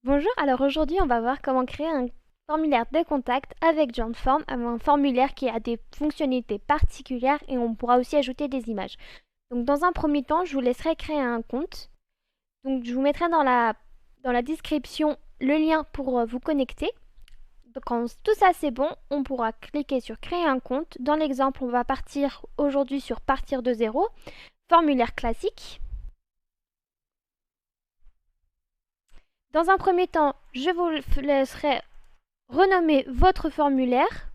Bonjour, alors aujourd'hui on va voir comment créer un formulaire de contact avec JoinForm, un formulaire qui a des fonctionnalités particulières et on pourra aussi ajouter des images. Donc dans un premier temps, je vous laisserai créer un compte. Donc je vous mettrai dans la description le lien pour vous connecter. Donc quand tout ça c'est bon, on pourra cliquer sur créer un compte. Dans l'exemple, on va partir aujourd'hui sur partir de zéro, formulaire classique. Dans un premier temps, je vous laisserai renommer votre formulaire.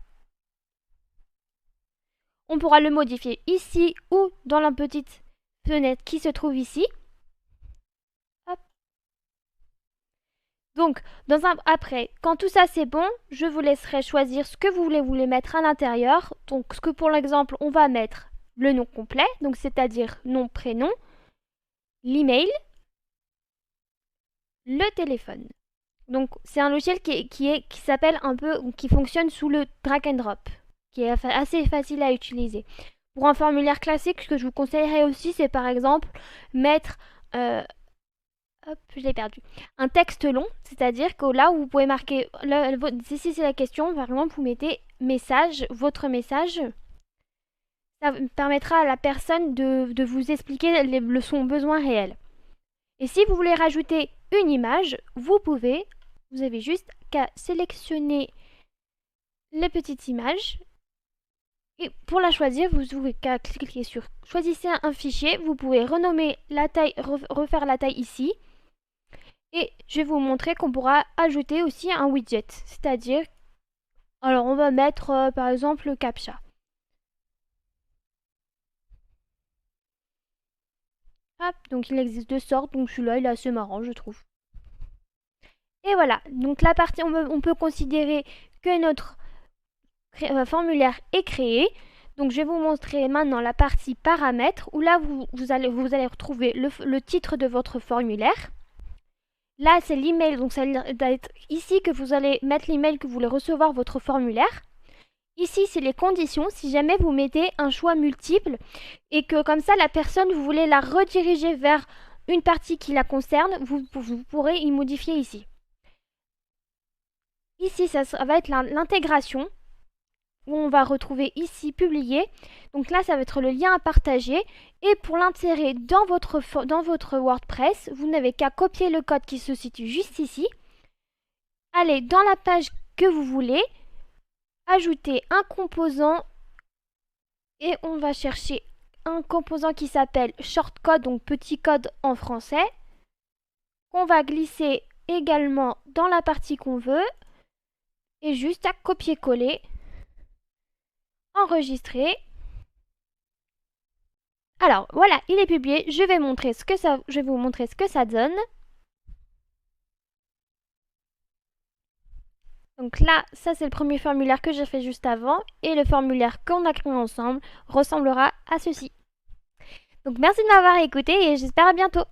On pourra le modifier ici ou dans la petite fenêtre qui se trouve ici. Hop. Donc, après, quand tout ça c'est bon, je vous laisserai choisir ce que vous voulez mettre à l'intérieur. Donc, ce que pour l'exemple, on va mettre le nom complet, donc c'est-à-dire nom, prénom, l'email, le téléphone. Donc, c'est un logiciel qui s'appelle un peu, qui fonctionne sous le drag and drop, qui est assez facile à utiliser. Pour un formulaire classique, ce que je vous conseillerais aussi, c'est par exemple mettre hop, je l'ai perdu. Un texte long, c'est-à-dire que là où vous pouvez marquer, si c'est la question, par exemple, vous mettez message, votre message. Ça permettra à la personne de vous expliquer son besoin réel. Et si vous voulez rajouter une image, vous pouvez, vous avez juste qu'à sélectionner les petites images. Et pour la choisir, vous pouvez qu'à cliquer sur choisissez un fichier. Vous pouvez renommer la taille, refaire la taille ici. Et je vais vous montrer qu'on pourra ajouter aussi un widget. C'est-à-dire, alors on va mettre par exemple le CAPTCHA. Hop, donc il existe deux sortes, donc celui-là il est assez marrant je trouve. Et voilà, donc la partie, on peut considérer que notre formulaire est créé. Donc je vais vous montrer maintenant la partie paramètres où là vous allez retrouver le titre de votre formulaire. Là c'est l'email, donc ça va être ici que vous allez mettre l'email que vous voulez recevoir votre formulaire. Ici c'est les conditions, si jamais vous mettez un choix multiple et que comme ça la personne vous voulez la rediriger vers une partie qui la concerne, vous pourrez y modifier ici. Ici ça va être l'intégration, où on va retrouver ici publier. Donc là, ça va être le lien à partager. Et pour l'insérer dans votre WordPress, vous n'avez qu'à copier le code qui se situe juste ici. Aller dans la page que vous voulez, ajouter un composant et on va chercher un composant qui s'appelle shortcode, donc petit code en français, qu'on va glisser également dans la partie qu'on veut et juste à copier-coller. Enregistrer. Alors voilà, il est publié. Je vais vous montrer ce que ça donne. Donc là, ça c'est le premier formulaire que j'ai fait juste avant et le formulaire qu'on a créé ensemble ressemblera à ceci. Donc merci de m'avoir écouté et j'espère à bientôt.